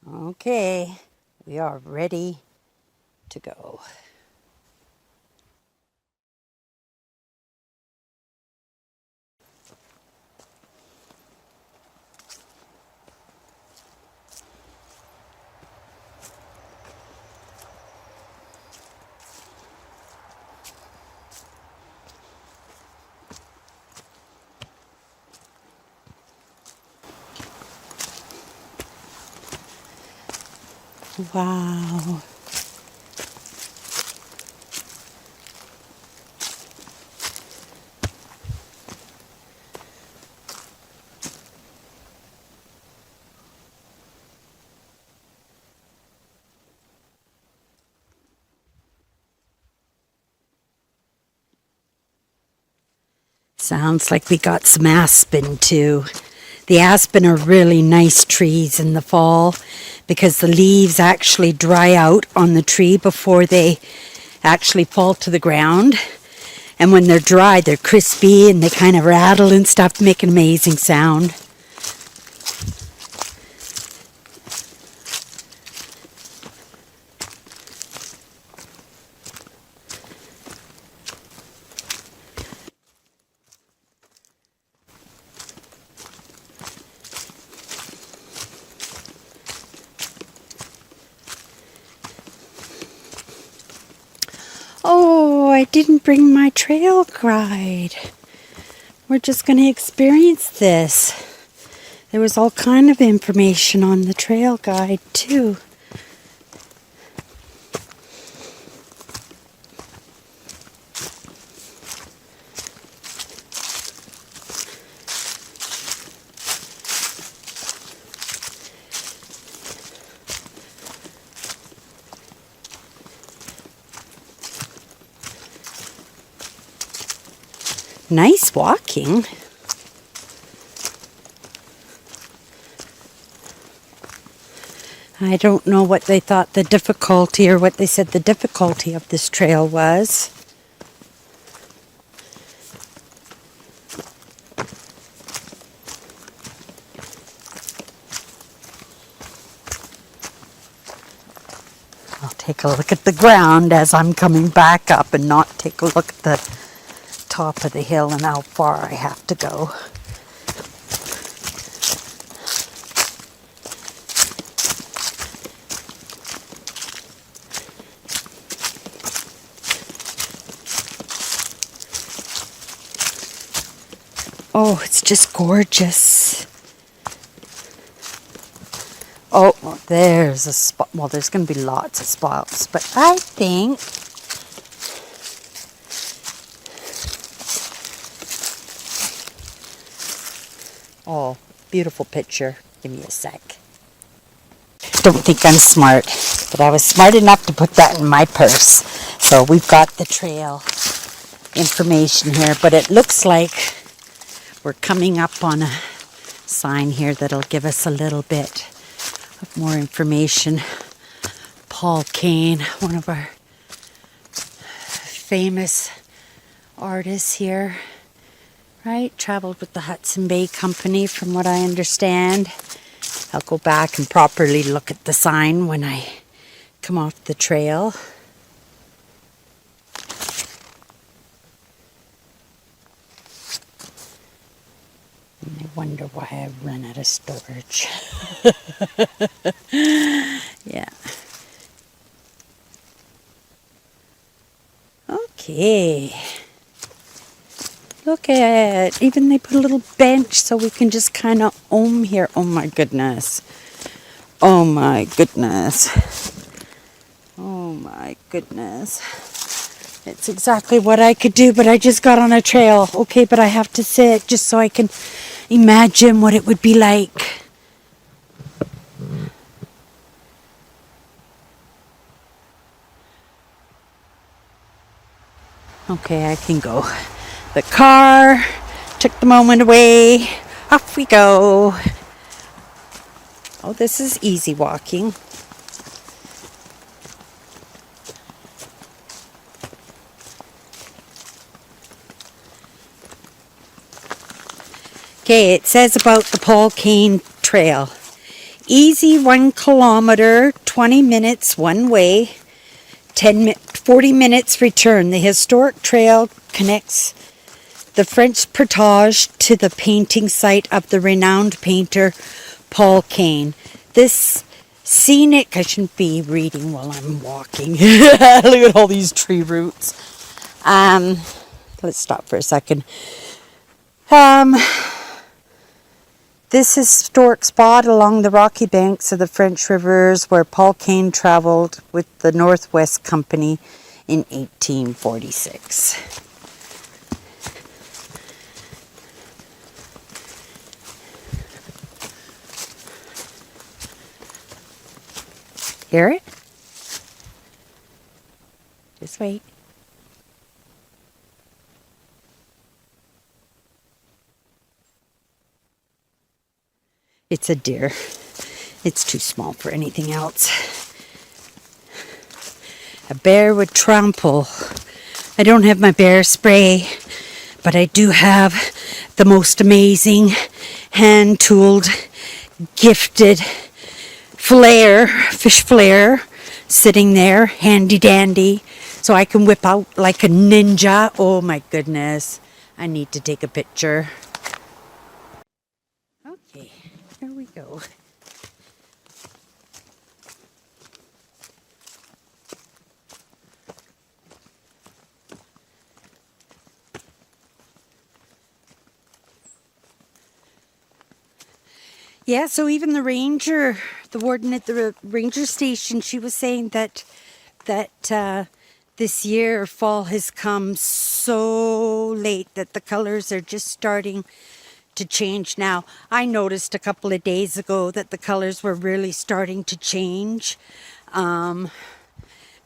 Okay, we are ready to go. Wow. Sounds like we got some aspen too. The aspen are really nice trees in the fall because the leaves actually dry out on the tree before they actually fall to the ground. And when they're dry, they're crispy and they kind of rattle and stuff, make an amazing sound. Oh, I didn't bring my trail guide. We're just going to experience this. There was all kind of information on the trail guide too. Nice walking. I don't know what they thought the difficulty or what they said the difficulty of this trail was. I'll take a look at the ground as I'm coming back up and not take a look at the top of the hill and how far I have to go. Oh, it's just gorgeous. Oh, there's a spot. Well, there's going to be lots of spots, but I think oh, beautiful picture. Give me a sec. Don't think I'm smart, but I was smart enough to put that in my purse. So we've got the trail information here, but it looks like we're coming up on a sign here that'll give us a little bit of more information. Kane, one of our famous artists here, right? Traveled with the Hudson Bay Company, from what I understand. I'll go back and properly look at the sign when I come off the trail. And I wonder why I've run out of storage. Yeah. Okay. Look at, even they put a little bench so we can just kind of here. Oh my goodness. Oh my goodness. Oh my goodness. It's exactly what I could do, but I just got on a trail. Okay, but I have to sit just so I can imagine what it would be like. Okay, I can go. The car took the moment away. Off we go. Oh, this is easy walking. Okay, it says about the Kane Trail. Easy 1 kilometer, 20 minutes one way, 40 minutes return. The historic trail connects the French Portage to the painting site of the renowned painter Paul Kane. This scenic, I shouldn't be reading while I'm walking. Look at all these tree roots. Let's stop for a second. This historic spot along the rocky banks of the French rivers where Paul Kane traveled with the Northwest Company in 1846. Hear it? Just wait. It's a deer. It's too small for anything else. A bear would trample. I don't have my bear spray, but I do have the most amazing hand-tooled, gifted fish flare, sitting there, handy dandy, so I can whip out like a ninja. Oh my goodness, I need to take a picture. Okay, here we go. Yeah, so even the ranger, the warden at the ranger station, she was saying that this year fall has come so late that the colors are just starting to change now. I noticed a couple of days ago that the colors were really starting to change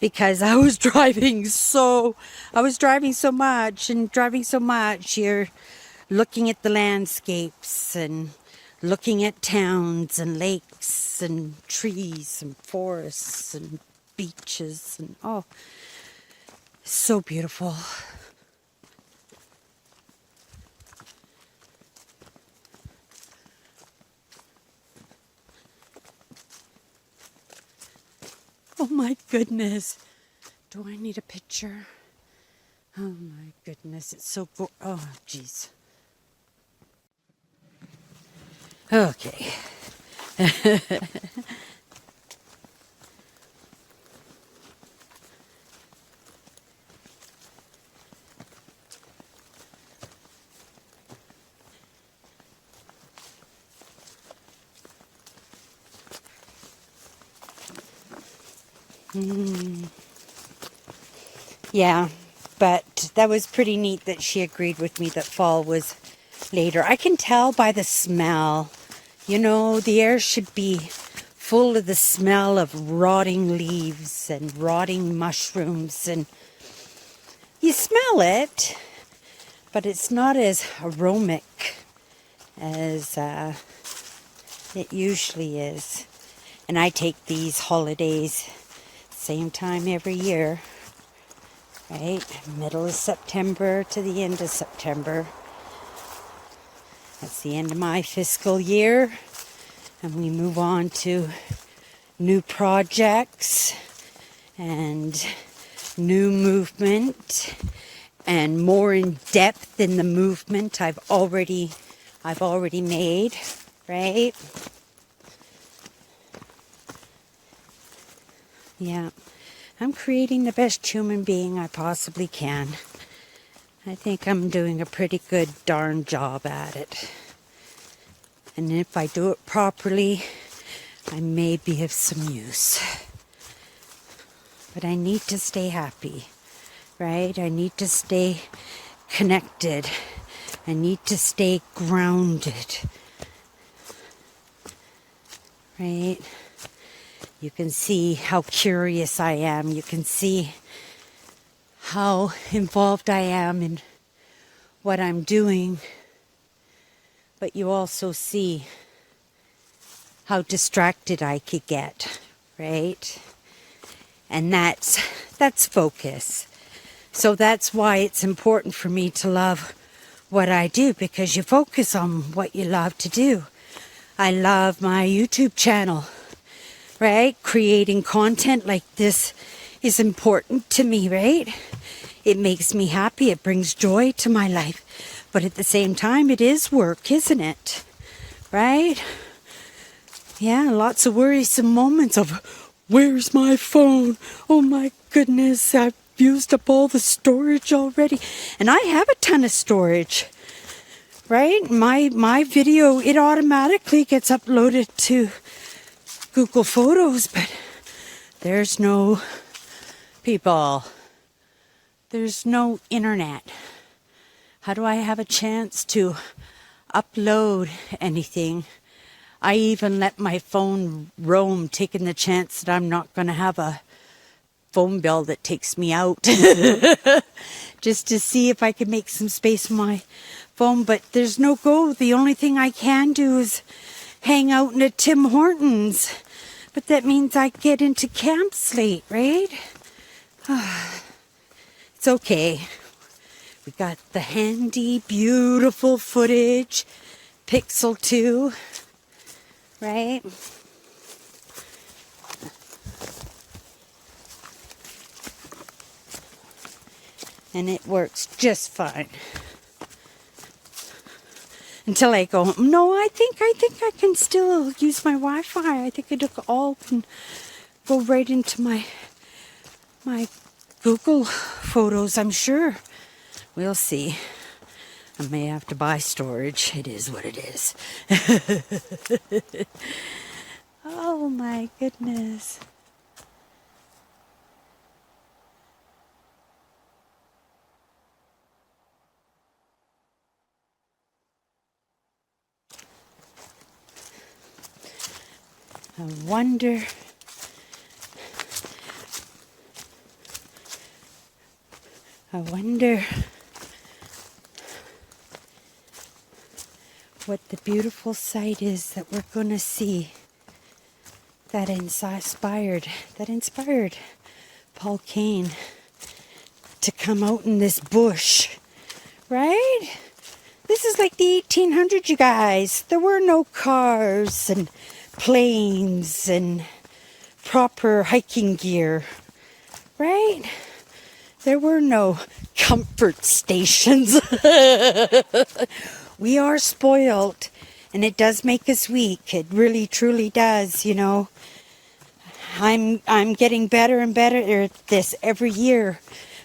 because I was driving so much. You're looking at the landscapes and looking at towns and lakes and trees and forests and beaches and oh, so beautiful. Oh my goodness. Do I need a picture? Oh my goodness, it's so oh jeez. Okay. Yeah, but that was pretty neat that she agreed with me that fall was later. I can tell by the smell. You know, the air should be full of the smell of rotting leaves and rotting mushrooms, and you smell it, but it's not as aromatic as it usually is. And I take these holidays same time every year, right? Middle of September to the end of September. That's the end of my fiscal year, and we move on to new projects and new movement and more in depth in the movement I've already made, right? Yeah, I'm creating the best human being I possibly can. I think I'm doing a pretty good darn job at it. And if I do it properly, I may be of some use. But I need to stay happy, right? I need to stay connected. I need to stay grounded, right? You can see how curious I am. You can see how involved I am in what I'm doing, but you also see how distracted I could get, right? And that's focus. So that's why it's important for me to love what I do, because you focus on what you love to do. I love my YouTube channel, right? Creating content like this is important to me, right? It makes me happy. It brings joy to my life. But at the same time, it is work, isn't it? Right? Yeah, lots of worrisome moments of, where's my phone? Oh my goodness, I've used up all the storage already. And I have a ton of storage, right? My video, it automatically gets uploaded to Google Photos, but there's no people. There's no internet. How do I have a chance to upload anything? I even let my phone roam, taking the chance that I'm not going to have a phone bill that takes me out. Just to see if I can make some space on my phone. But there's no go. The only thing I can do is hang out in a Tim Hortons. But that means I get into camp slate, right? It's okay. We got the handy, beautiful footage, Pixel 2, right? And it works just fine. Until I go, no, I think I can still use my Wi-Fi. I think it all can go right into my Google Photos, I'm sure. We'll see. I may have to buy storage. It is what it is. Oh my goodness. I wonder what the beautiful sight is that we're going to see that inspired Paul Kane to come out in this bush, right? This is like the 1800s, you guys. There were no cars and planes and proper hiking gear, right? There were no comfort stations. We are spoiled, and it does make us weak. It really, truly does, you know. I'm getting better and better at this every year.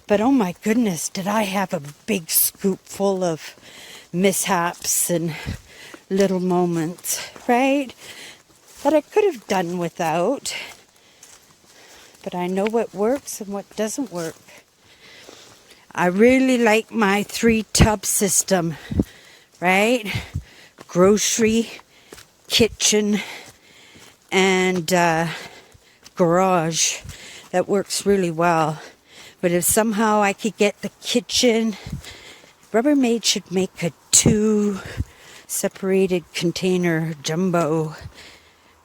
But oh my goodness, did I have a big scoop full of mishaps and little moments, right? That I could have done without. But I know what works and what doesn't work. I really like my 3-tub system, right? Grocery, kitchen, and garage. That works really well. But if somehow I could get the kitchen, Rubbermaid should make a 2 separated container jumbo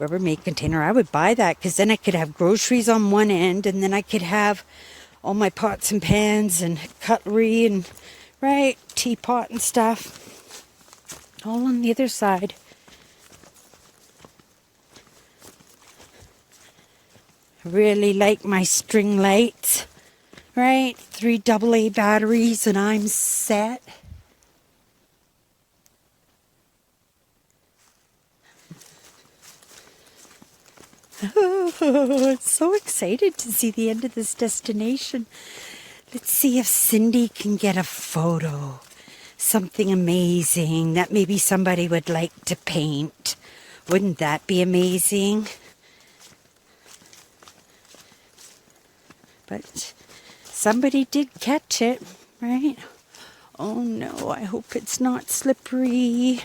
Rubbermaid container. I would buy that, because then I could have groceries on one end, and then I could have all my pots and pans and cutlery and, right, teapot and stuff all on the other side. I really like my string lights, right? 3 AA batteries and I'm set. Oh, I'm so excited to see the end of this destination. Let's see if Cindy can get a photo. Something amazing that maybe somebody would like to paint. Wouldn't that be amazing? But somebody did catch it, right? Oh no, I hope it's not slippery.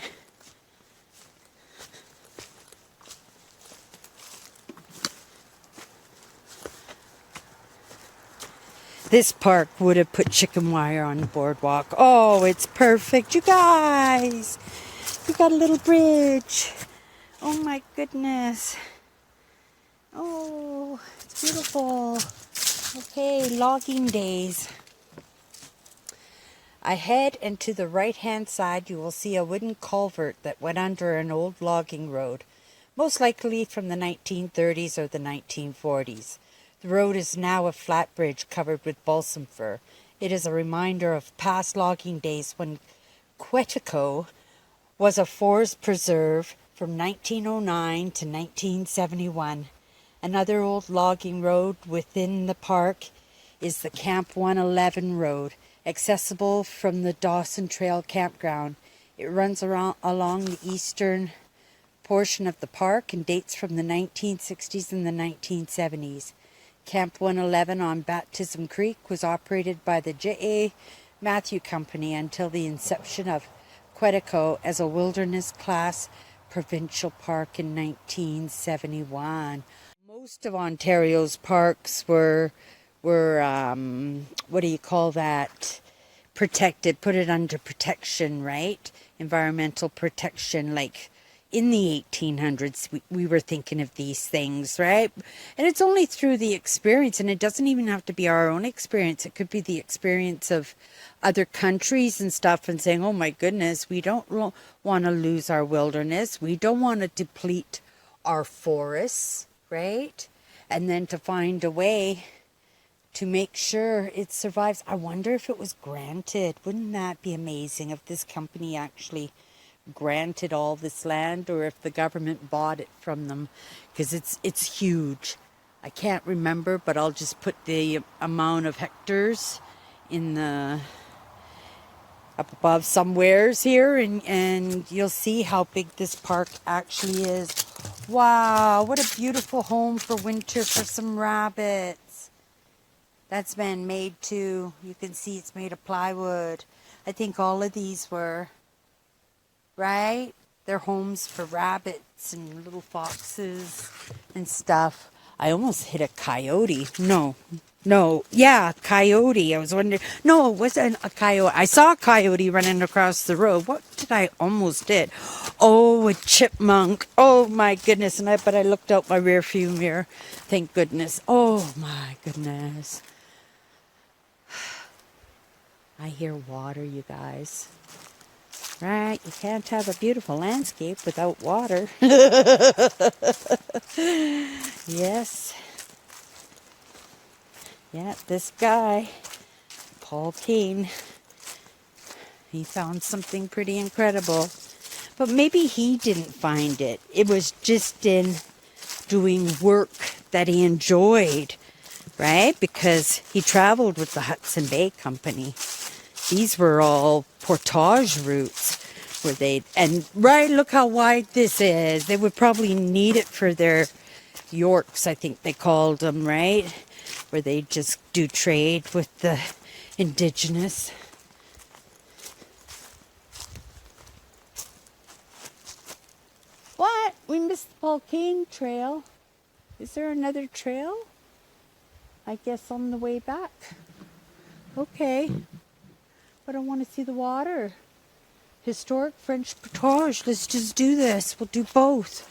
This park would have put chicken wire on the boardwalk. Oh, it's perfect. You guys, we got a little bridge. Oh my goodness. Oh, it's beautiful. Okay, logging days. Ahead and to the right-hand side, you will see a wooden culvert that went under an old logging road, most likely from the 1930s or the 1940s. The road is now a flat bridge covered with balsam fir. It is a reminder of past logging days when Quetico was a forest preserve from 1909 to 1971. Another old logging road within the park is the Camp 111 Road, accessible from the Dawson Trail campground. It runs along the eastern portion of the park and dates from the 1960s and the 1970s. Camp 111 on Baptism Creek was operated by the J.A. Matthew Company until the inception of Quetico as a wilderness class provincial park in 1971. Most of Ontario's parks were what do you call that? Protected, put it under protection, right? Environmental protection, like in the 1800s, we were thinking of these things, right? And it's only through the experience, and it doesn't even have to be our own experience. It could be the experience of other countries and stuff, and saying, oh my goodness, we don't want to lose our wilderness. We don't want to deplete our forests, right? And then to find a way to make sure it survives. I wonder if it was granted. Wouldn't that be amazing if this company actually granted all this land, or if the government bought it from them, because it's huge. I can't remember, but I'll just put the amount of hectares in the up above somewheres here, and you'll see how big this park actually is. Wow, what a beautiful home for winter for some rabbits. That's been made too. You can see it's made of plywood. I think all of these were, right? They're homes for rabbits and little foxes and stuff. I almost hit a coyote. Yeah, coyote. I was wondering. No, it wasn't a coyote. I saw a coyote running across the road. What did I almost hit? Oh, a chipmunk. Oh my goodness. But I looked out my rear view mirror. Thank goodness. Oh my goodness. I hear water, you guys. Right, you can't have a beautiful landscape without water. Yes. Yeah, this guy, Paul Kane, he found something pretty incredible. But maybe he didn't find it. It was just in doing work that he enjoyed, right? Because he traveled with the Hudson Bay Company. These were all portage routes where right, look how wide this is. They would probably need it for their Yorks, I think they called them, right? Where they just do trade with the indigenous. What? We missed the Paul Kane trail. Is there another trail? I guess on the way back. Okay. But I want to see the water. Historic French portage. Let's just do this. We'll do both.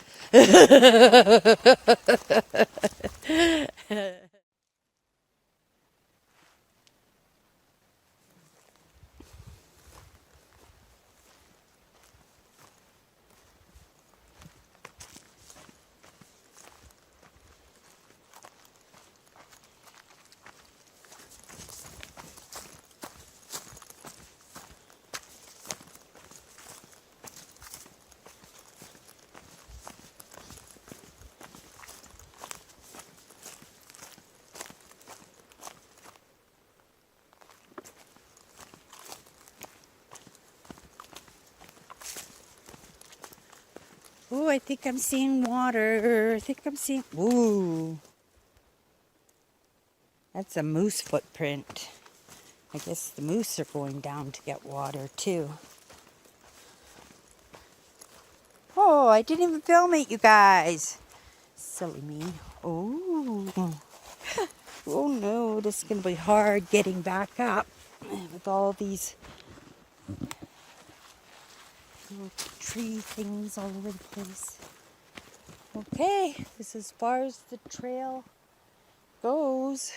Ooh, I think I'm seeing water. Ooh. That's a moose footprint. I guess the moose are going down to get water too. Oh, I didn't even film it, you guys. Silly me. Oh. Oh no, this is going to be hard getting back up with all these little tree things all over the place. Okay, this is as far as the trail goes.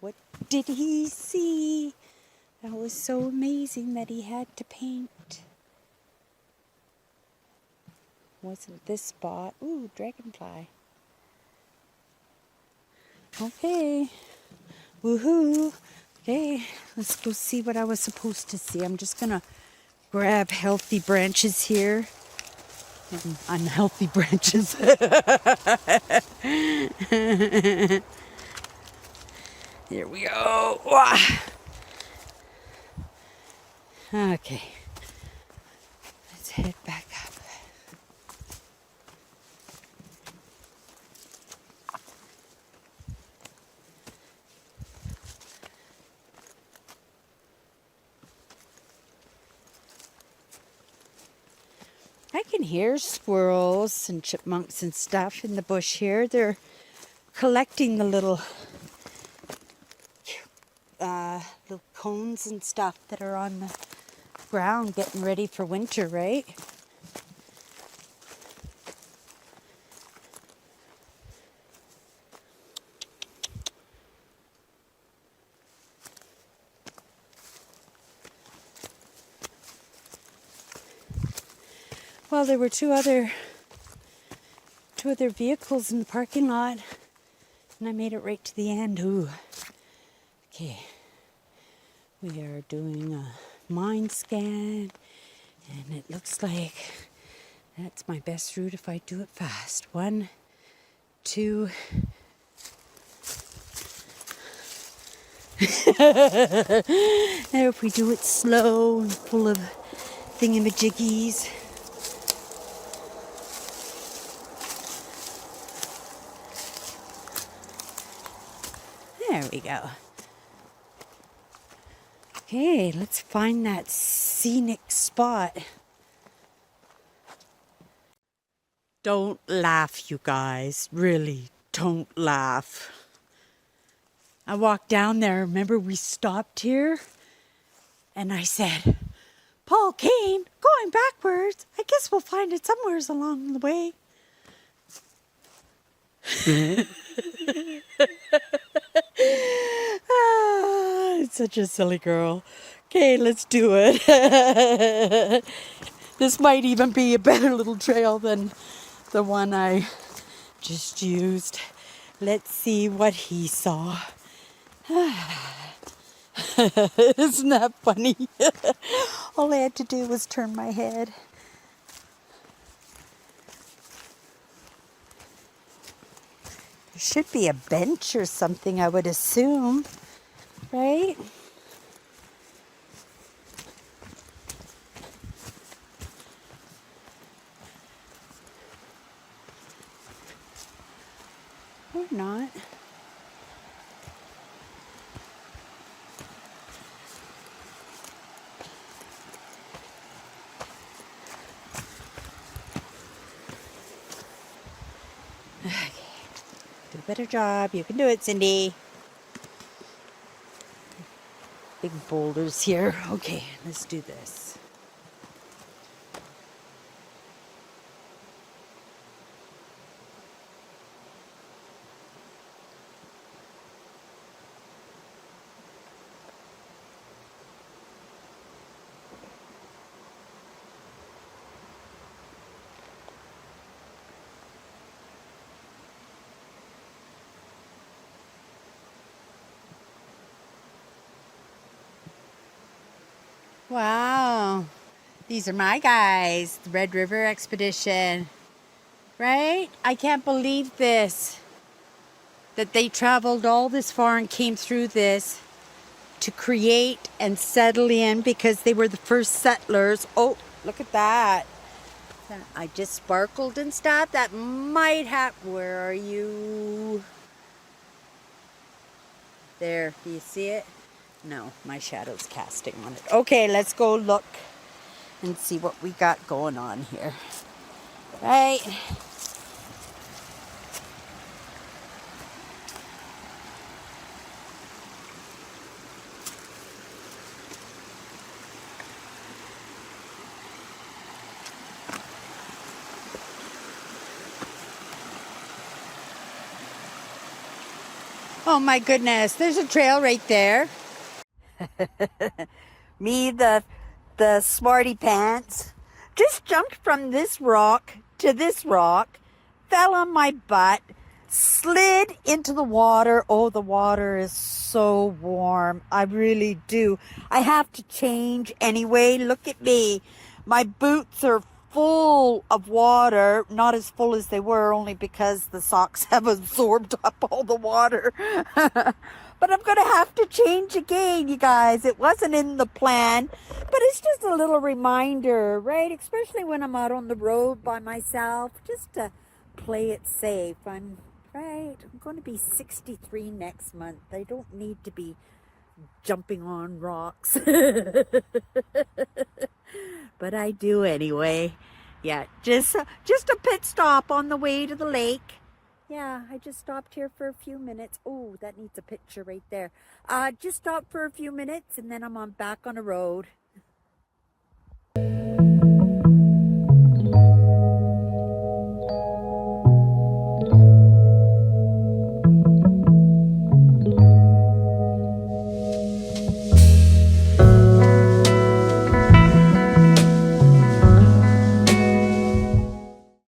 What did he see? That was so amazing that he had to paint. Wasn't this spot? Ooh, dragonfly. Okay. Woohoo. Okay, let's go see what I was supposed to see. I'm just gonna grab healthy branches here. And unhealthy branches. Here we go. Okay. Let's head back up. I can hear squirrels and chipmunks and stuff in the bush here. They're collecting the little cones and stuff that are on the ground, getting ready for winter, right? Well, there were two other vehicles in the parking lot, and I made it right to the end. Ooh. Okay. We are doing a mind scan, and it looks like that's my best route if I do it fast. 1, 2. If we do it slow and full of thingamajiggies. There we go. Okay, let's find that scenic spot. Don't laugh, you guys. Really, don't laugh. I walked down there. Remember, we stopped here? And I said, Paul, Kane, going backwards. I guess we'll find it somewhere along the way. It's such a silly girl. Okay, let's do it. This might even be a better little trail than the one I just used. Let's see what he saw. Isn't that funny? All I had to do was turn my head. There should be a bench or something, I would assume, right? Or not. Okay. Do a better job. You can do it, Cindy. Big boulders here. Okay, let's do this. Wow. These are my guys, the Red River Expedition. Right? I can't believe this. That they traveled all this far and came through this to create and settle in because they were the first settlers. Oh, look at that. I just sparkled and stuff. That might have... Where are you? There. Do you see it? No, my shadow's casting on it. Okay, let's go look and see what we got going on here. Right? Oh my goodness, there's a trail right there. Me, the smarty pants, just jumped from this rock to this rock, fell on my butt, slid into the water. Oh, the water is so warm. I really do. I have to change anyway. Look at me. My boots are full of water, not as full as they were, only because the socks have absorbed up all the water. But I'm going to have to change again, you guys. It wasn't in the plan, but it's just a little reminder, right? Especially when I'm out on the road by myself, just to play it safe. I'm going to be 63 next month. I don't need to be jumping on rocks. But I do anyway. Yeah, just a pit stop on the way to the lake. Yeah, I just stopped here for a few minutes. Oh, that needs a picture right there. Just stopped for a few minutes and then I'm back on the road.